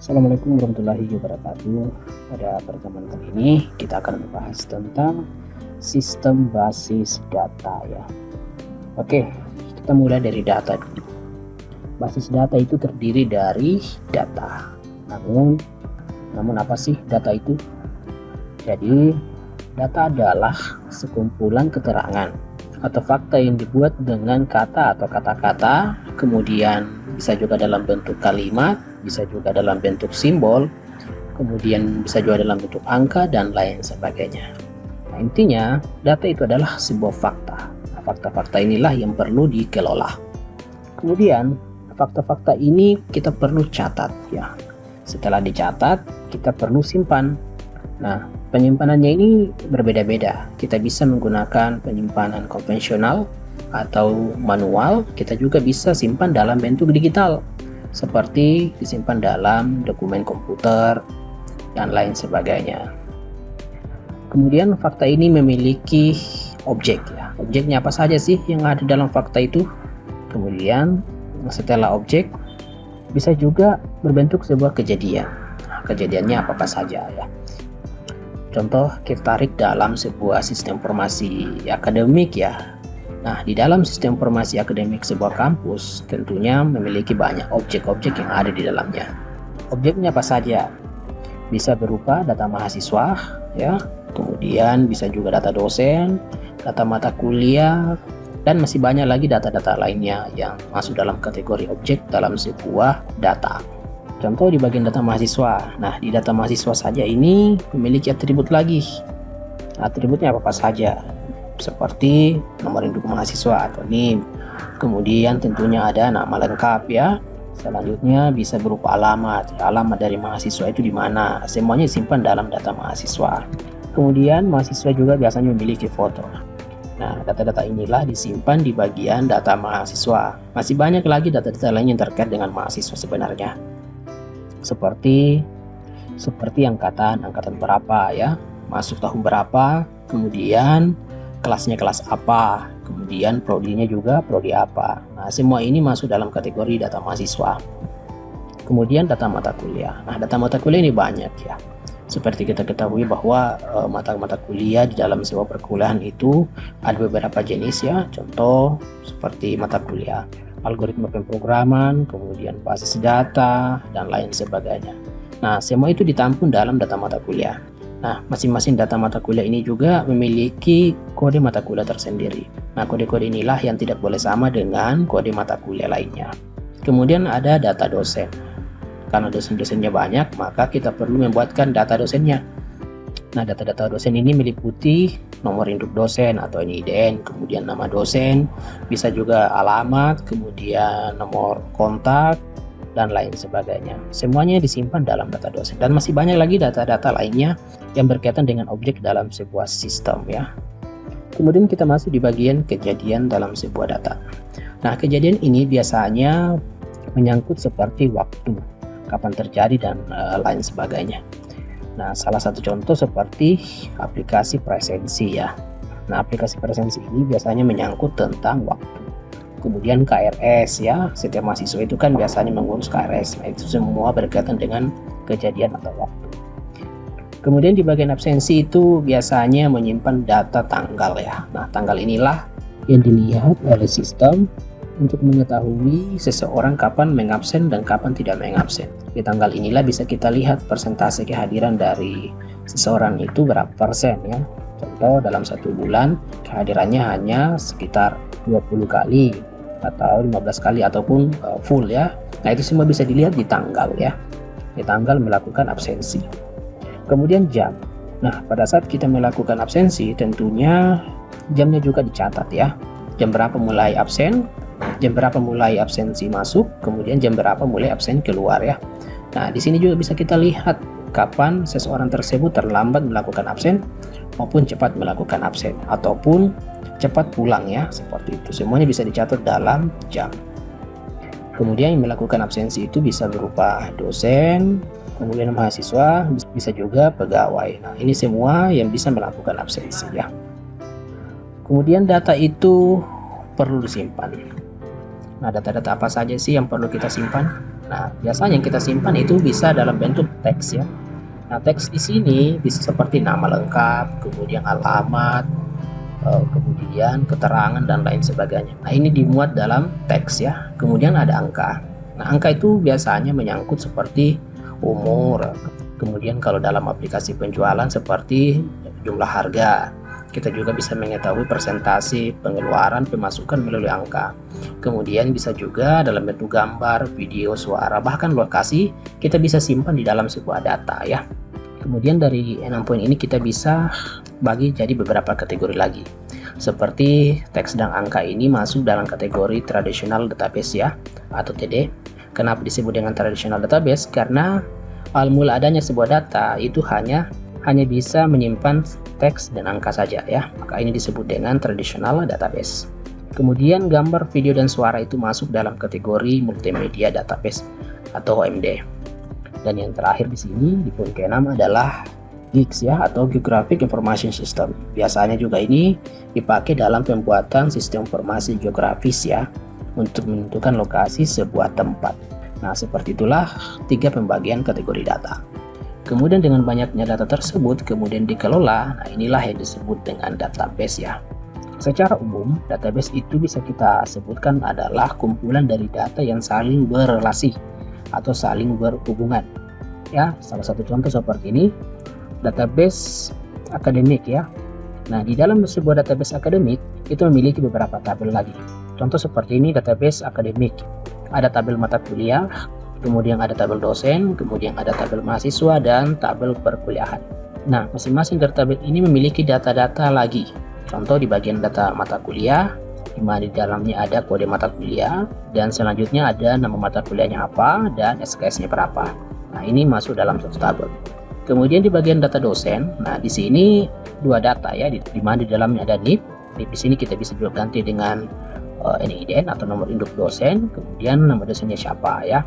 Assalamualaikum warahmatullahi wabarakatuh. Pada pertemuan kali ini kita akan membahas tentang sistem basis data ya. Oke, kita mulai dari data dulu. Basis data itu terdiri dari data. Namun apa sih data itu? Jadi data adalah sekumpulan keterangan atau fakta yang dibuat dengan kata atau kata-kata, kemudian bisa juga dalam bentuk kalimat, bisa juga dalam bentuk simbol, kemudian bisa juga dalam bentuk angka dan lain sebagainya. Nah, intinya data itu adalah sebuah fakta. Nah, fakta-fakta inilah yang perlu dikelola. Kemudian fakta-fakta ini kita perlu catat ya. Setelah dicatat, kita perlu simpan. Nah, penyimpanannya ini berbeda-beda. Kita bisa menggunakan penyimpanan konvensional atau manual. Kita juga bisa simpan dalam bentuk digital, seperti disimpan dalam dokumen komputer dan lain sebagainya. Kemudian fakta ini memiliki objek ya. Objeknya apa saja sih yang ada dalam fakta itu? Kemudian setelah objek bisa juga berbentuk sebuah kejadian. Nah, kejadiannya apa saja ya. Contoh kita tarik dalam sebuah sistem informasi akademik ya. Nah, di dalam sistem informasi akademik sebuah kampus tentunya memiliki banyak objek-objek yang ada di dalamnya. Objeknya apa saja? Bisa berupa data mahasiswa ya, kemudian bisa juga data dosen, data mata kuliah, dan masih banyak lagi data-data lainnya yang masuk dalam kategori objek dalam sebuah data. Contoh di bagian data mahasiswa. Nah, di data mahasiswa saja ini memiliki atribut lagi. Atributnya apa saja? Seperti nomor induk mahasiswa atau NIM. Kemudian tentunya ada nama lengkap ya. Selanjutnya bisa berupa alamat. Alamat dari mahasiswa itu di mana? Semuanya disimpan dalam data mahasiswa. Kemudian mahasiswa juga biasanya memiliki foto. Nah, data-data inilah disimpan di bagian data mahasiswa. Masih banyak lagi data-data lain yang terkait dengan mahasiswa sebenarnya. Seperti angkatan berapa ya, masuk tahun berapa, kemudian kelasnya kelas apa, kemudian prodinya juga prodi apa. Nah, semua ini masuk dalam kategori data mahasiswa. Kemudian data mata kuliah. Nah, data mata kuliah ini banyak ya. Seperti kita ketahui bahwa mata-mata kuliah di dalam sebuah perkuliahan itu ada beberapa jenis ya. Contoh seperti mata kuliah algoritma pemrograman, kemudian basis data, dan lain sebagainya. Nah, semua itu ditampung dalam data mata kuliah. Nah, masing-masing data mata kuliah ini juga memiliki kode mata kuliah tersendiri. Nah, kode-kode inilah yang tidak boleh sama dengan kode mata kuliah lainnya. Kemudian ada data dosen. Karena dosen-dosennya banyak, maka kita perlu membuatkan data dosennya. Nah, data-data dosen ini meliputi nomor induk dosen atau NIDN, kemudian nama dosen, bisa juga alamat, kemudian nomor kontak, dan lain sebagainya. Semuanya disimpan dalam data dosen. Dan masih banyak lagi data-data lainnya yang berkaitan dengan objek dalam sebuah sistem ya. Kemudian kita masuk di bagian kejadian dalam sebuah data. Nah, kejadian ini biasanya menyangkut seperti waktu, kapan terjadi, dan lain sebagainya. Nah, salah satu contoh seperti aplikasi presensi ya. Nah, aplikasi presensi ini biasanya menyangkut tentang waktu. Kemudian KRS ya, setiap mahasiswa itu kan biasanya mengurus KRS. Nah, itu semua berkaitan dengan kejadian atau waktu. Kemudian di bagian absensi itu biasanya menyimpan data tanggal ya. Nah, tanggal inilah yang dilihat oleh sistem untuk mengetahui seseorang kapan mengabsen dan kapan tidak mengabsen. Di tanggal inilah bisa kita lihat persentase kehadiran dari seseorang itu berapa persen ya. Contoh dalam satu bulan kehadirannya hanya sekitar 20 kali atau 15 kali ataupun full ya. Nah, itu semua bisa dilihat di tanggal ya. Di tanggal melakukan absensi. Kemudian jam. Nah, pada saat kita melakukan absensi tentunya jamnya juga dicatat ya. Jam berapa mulai absen, jam berapa mulai absensi masuk, kemudian jam berapa mulai absen keluar ya. Nah, di sini juga bisa kita lihat kapan seseorang tersebut terlambat melakukan absen maupun cepat melakukan absen ataupun cepat pulang ya, seperti itu. Semuanya bisa dicatat dalam jam. Kemudian yang melakukan absensi itu bisa berupa dosen, kemudian mahasiswa, bisa juga pegawai. Nah, ini semua yang bisa melakukan absensi ya. Kemudian data itu perlu disimpan. Nah, data-data apa saja sih yang perlu kita simpan? Nah, biasanya yang kita simpan itu bisa dalam bentuk teks ya. Nah, teks di sini bisa seperti nama lengkap, kemudian alamat, kemudian keterangan dan lain sebagainya. Nah, ini dimuat dalam teks ya. Kemudian ada angka. Nah, angka itu biasanya menyangkut seperti umur. Kemudian kalau dalam aplikasi penjualan seperti jumlah harga. Kita juga bisa mengetahui persentase pengeluaran pemasukan melalui angka. Kemudian bisa juga dalam bentuk gambar, video, suara, bahkan lokasi kita bisa simpan di dalam sebuah data ya. Kemudian dari 6 poin ini kita bisa bagi jadi beberapa kategori lagi. Seperti teks dan angka ini masuk dalam kategori traditional database ya, atau TD. Kenapa disebut dengan traditional database? Karena awal mula adanya sebuah data itu hanya bisa menyimpan teks dan angka saja ya, maka ini disebut dengan traditional database. Kemudian gambar, video, dan suara itu masuk dalam kategori multimedia database atau OMD. Dan yang terakhir di sini di poin ke-6 adalah GIS ya, atau Geographic Information System. Biasanya juga ini dipakai dalam pembuatan sistem informasi geografis ya, untuk menentukan lokasi sebuah tempat. Nah, seperti itulah 3 pembagian kategori data. Kemudian dengan banyaknya data tersebut kemudian dikelola, nah inilah yang disebut dengan database ya. Secara umum, database itu bisa kita sebutkan adalah kumpulan dari data yang saling berrelasi atau saling berhubungan. Ya, salah satu contoh seperti ini, database akademik ya. Nah, di dalam sebuah database akademik itu memiliki beberapa tabel lagi. Contoh seperti ini database akademik. Ada tabel mata kuliah, kemudian ada tabel dosen, kemudian ada tabel mahasiswa, dan tabel perkuliahan. Nah, masing-masing dari tabel ini memiliki data-data lagi. Contoh di bagian data mata kuliah, di mana di dalamnya ada kode mata kuliah, dan selanjutnya ada nama mata kuliahnya apa, dan SKS-nya berapa. Nah, ini masuk dalam satu tabel. Kemudian di bagian data dosen, nah di sini 2 data ya, di mana di dalamnya ada NIP. Di sini kita bisa juga ganti dengan NIDN atau nomor induk dosen, kemudian nama dosennya siapa ya.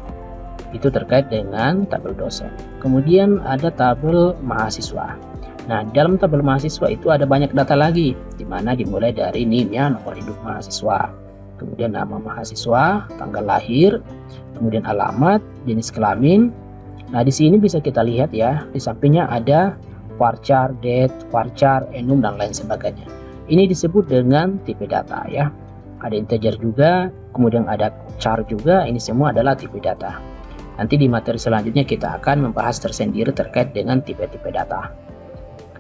Itu terkait dengan tabel dosen. Kemudian ada tabel mahasiswa. Nah, di dalam tabel mahasiswa itu ada banyak data lagi, di mana dimulai dari NIM-nya, nomor induk mahasiswa, kemudian nama mahasiswa, tanggal lahir, kemudian alamat, jenis kelamin. Nah, di sini bisa kita lihat ya, di sampingnya ada varchar, date, varchar, enum, dan lain sebagainya. Ini disebut dengan tipe data ya. Ada integer juga, kemudian ada char juga, ini semua adalah tipe data. Nanti di materi selanjutnya kita akan membahas tersendiri terkait dengan tipe-tipe data.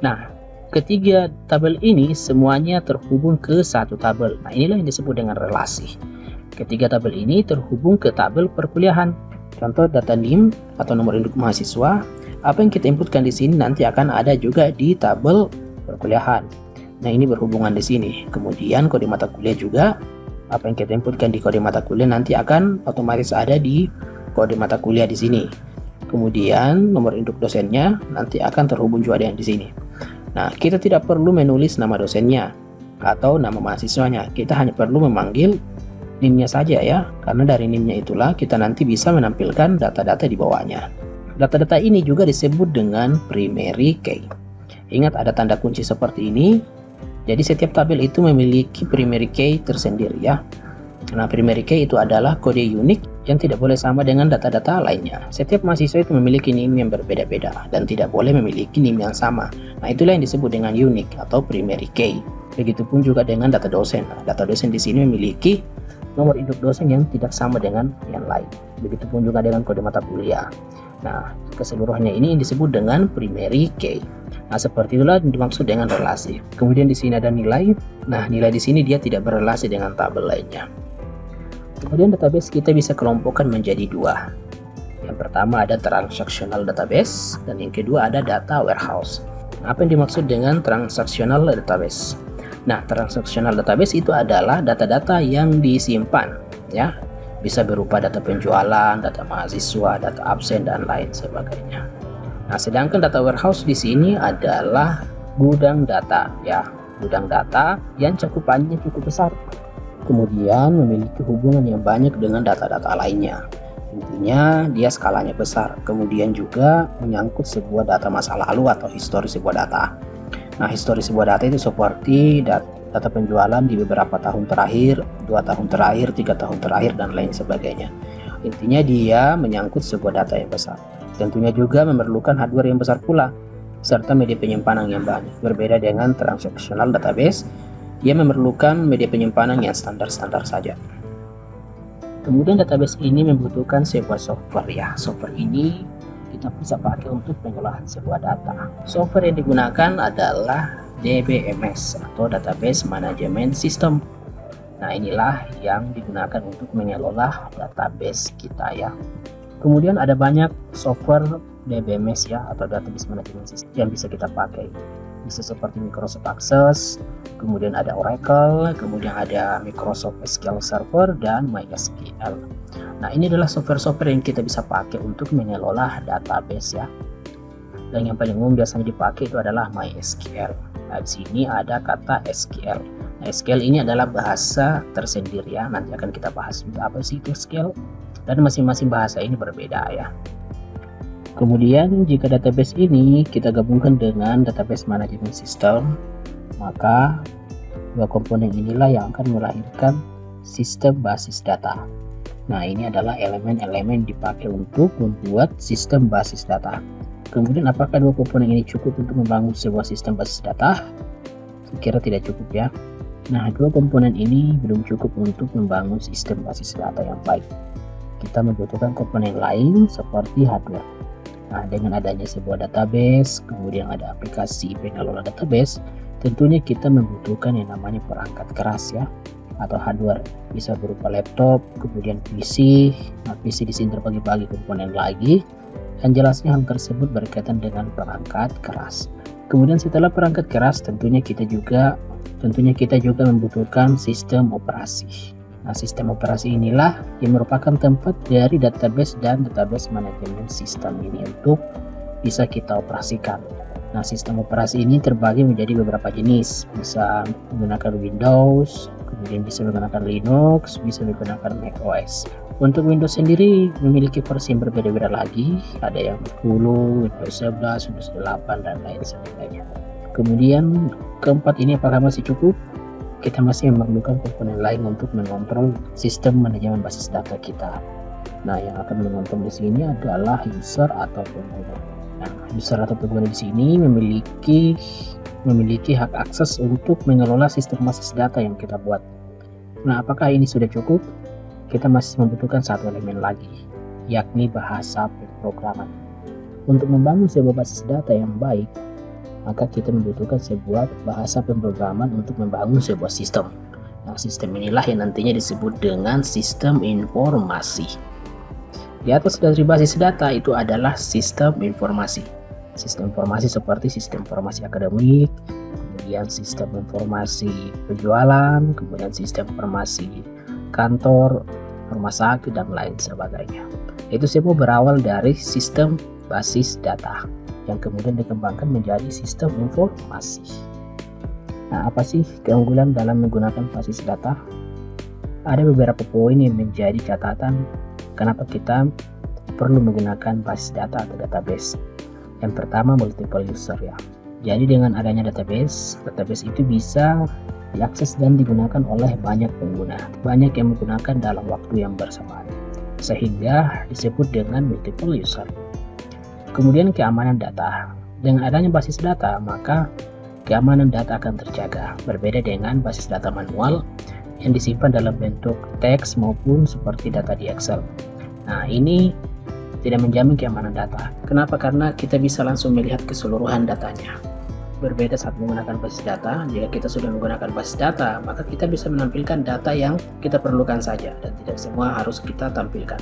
Nah, ketiga tabel ini semuanya terhubung ke satu tabel. Nah, inilah yang disebut dengan relasi. Ketiga tabel ini terhubung ke tabel perkuliahan. Contoh data NIM atau nomor induk mahasiswa, apa yang kita inputkan di sini nanti akan ada juga di tabel perkuliahan. Nah, ini berhubungan di sini. Kemudian kode mata kuliah juga, apa yang kita inputkan di kode mata kuliah nanti akan otomatis ada di kode mata kuliah di sini. Kemudian nomor induk dosennya nanti akan terhubung juga dengan di sini. Nah, kita tidak perlu menulis nama dosennya atau nama mahasiswanya. Kita hanya perlu memanggil NIM-nya saja ya, karena dari NIM-nya itulah kita nanti bisa menampilkan data-data di bawahnya. Data-data ini juga disebut dengan primary key. Ingat ada tanda kunci seperti ini. Jadi setiap tabel itu memiliki primary key tersendiri ya. Nah, primary key itu adalah kode unik yang tidak boleh sama dengan data-data lainnya. Setiap mahasiswa itu memiliki NIM yang berbeda-beda dan tidak boleh memiliki NIM yang sama. Nah, itulah yang disebut dengan unik atau primary key. Begitupun juga dengan data dosen. Nah, data dosen di sini memiliki nomor induk dosen yang tidak sama dengan yang lain. Begitupun juga dengan kode mata kuliah. Nah, keseluruhannya ini disebut dengan primary key. Nah, seperti itulah yang dimaksud dengan relasi. Kemudian di sini ada nilai. Nah, nilai di sini dia tidak berrelasi dengan tabel lainnya. Kemudian database kita bisa kelompokkan menjadi 2. Yang pertama ada transactional database dan yang kedua ada data warehouse. Nah, apa yang dimaksud dengan transactional database? Nah, transactional database itu adalah data-data yang disimpan ya. Bisa berupa data penjualan, data mahasiswa, data absen, dan lain sebagainya. Nah, sedangkan data warehouse di sini adalah gudang data ya, gudang data yang cakupannya cukup besar. Kemudian memiliki hubungan yang banyak dengan data-data lainnya. Intinya dia skalanya besar. Kemudian juga menyangkut sebuah data masa lalu atau histori sebuah data. Nah, histori sebuah data itu seperti data penjualan di beberapa tahun terakhir, 2 tahun terakhir, 3 tahun terakhir, dan lain sebagainya. intinya dia menyangkut sebuah data yang besar. Tentunya juga memerlukan hardware yang besar pula, serta media penyimpanan yang banyak. Berbeda dengan transactional database, dia memerlukan media penyimpanan yang standar-standar saja. Kemudian database ini membutuhkan sebuah software ya. Software ini kita bisa pakai untuk pengolahan sebuah data. Software yang digunakan adalah DBMS atau Database Management System. Nah, inilah yang digunakan untuk mengelola database kita ya. Kemudian ada banyak software DBMS ya atau Database Management System yang bisa kita pakai. Bisa seperti Microsoft Access, kemudian ada Oracle, kemudian ada Microsoft SQL Server dan MySQL. Nah, ini adalah software-software yang kita bisa pakai untuk mengelola database ya. Dan yang paling umum biasanya dipakai itu adalah MySQL. Nah, di sini ada kata SQL. Nah, SQL ini adalah bahasa tersendiri ya. Nanti akan kita bahas juga apa sih itu SQL. Dan masing-masing bahasa ini berbeda ya. Kemudian jika database ini kita gabungkan dengan database management system, maka dua komponen inilah yang akan melahirkan sistem basis data. Nah, ini adalah elemen-elemen dipakai untuk membuat sistem basis data. Kemudian apakah dua komponen ini cukup untuk membangun sebuah sistem basis data? Saya kira tidak cukup ya. Nah, dua komponen ini belum cukup untuk membangun sistem basis data yang baik. Kita membutuhkan komponen lain seperti hardware. Nah, dengan adanya sebuah database, kemudian ada aplikasi pengelola database, tentunya kita membutuhkan yang namanya perangkat keras ya, atau hardware. Bisa berupa laptop, kemudian PC. Nah, PC di sini terbagi-bagi komponen lagi. Dan jelasnya hal tersebut berkaitan dengan perangkat keras. Kemudian setelah perangkat keras, tentunya kita juga membutuhkan sistem operasi. Nah, sistem operasi inilah yang merupakan tempat dari database dan database manajemen sistem ini untuk bisa kita operasikan. Nah, sistem operasi ini terbagi menjadi beberapa jenis. Bisa menggunakan Windows, kemudian bisa menggunakan Linux, bisa menggunakan macOS. Untuk Windows sendiri memiliki versi yang berbeda-beda lagi. Ada yang 10, Windows 11, Windows 8, dan lain sebagainya. Kemudian keempat ini apakah masih cukup? Kita masih memerlukan komponen lain untuk mengontrol sistem manajemen basis data kita. Nah, yang akan mengontrol di sini adalah user atau pengguna. Nah, user atau pengguna di sini memiliki hak akses untuk mengelola sistem basis data yang kita buat. Nah, apakah ini sudah cukup? Kita masih membutuhkan satu elemen lagi, yakni bahasa pemrograman. Untuk membangun sebuah basis data yang baik, maka kita membutuhkan sebuah bahasa pemrograman untuk membangun sebuah sistem. Nah, sistem inilah yang nantinya disebut dengan sistem informasi. Di atas dari basis data itu adalah sistem informasi. Sistem informasi seperti sistem informasi akademik, kemudian sistem informasi penjualan, kemudian sistem informasi kantor, rumah sakit, dan lain sebagainya. Itu semua berawal dari sistem basis data yang kemudian dikembangkan menjadi sistem informasi. Nah, apa sih keunggulan dalam menggunakan basis data? Ada beberapa poin yang menjadi catatan kenapa kita perlu menggunakan basis data atau database. Yang pertama, multiple user ya. Jadi dengan adanya database itu bisa diakses dan digunakan oleh banyak pengguna. Banyak yang menggunakan dalam waktu yang bersamaan, sehingga disebut dengan multiple user. Kemudian keamanan data. Dengan adanya basis data, maka keamanan data akan terjaga. Berbeda dengan basis data manual yang disimpan dalam bentuk teks maupun seperti data di Excel. Nah, ini tidak menjamin keamanan data. Kenapa? Karena kita bisa langsung melihat keseluruhan datanya. Berbeda saat menggunakan basis data. Jika kita sudah menggunakan basis data, maka kita bisa menampilkan data yang kita perlukan saja dan tidak semua harus kita tampilkan.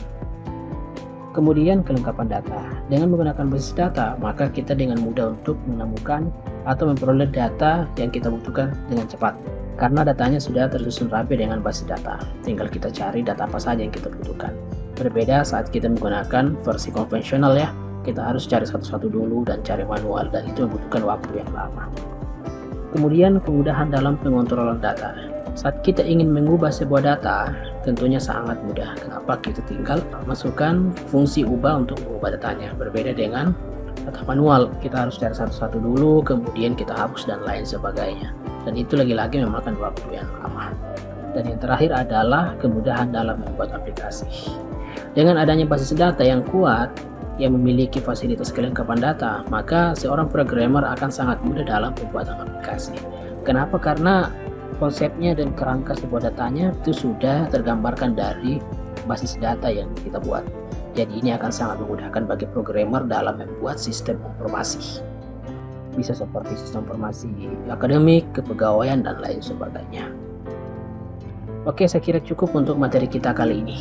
Kemudian kelengkapan data. Dengan menggunakan basis data, maka kita dengan mudah untuk menemukan atau memperoleh data yang kita butuhkan dengan cepat. Karena datanya sudah tersusun rapi dengan basis data. Tinggal kita cari data apa saja yang kita butuhkan. Berbeda saat kita menggunakan versi konvensional ya. Kita harus cari satu-satu dulu dan cari manual, dan itu membutuhkan waktu yang lama. Kemudian kemudahan dalam pengontrolan data. Saat kita ingin mengubah sebuah data, tentunya sangat mudah. Kenapa? Kita tinggal masukkan fungsi ubah untuk mengubah datanya. Berbeda dengan data manual, kita harus cari satu-satu dulu, kemudian kita hapus dan lain sebagainya. Dan itu lagi-lagi memakan waktu yang lama. Dan yang terakhir adalah kemudahan dalam membuat aplikasi. Dengan adanya basis data yang kuat yang memiliki fasilitas kelengkapan data, maka seorang programmer akan sangat mudah dalam pembuatan aplikasi. Kenapa? Karena konsepnya dan kerangka sebuah datanya itu sudah tergambarkan dari basis data yang kita buat. Jadi ini akan sangat memudahkan bagi programmer dalam membuat sistem informasi. Bisa seperti sistem informasi akademik, kepegawaian, dan lain sebagainya. Oke, saya kira cukup untuk materi kita kali ini.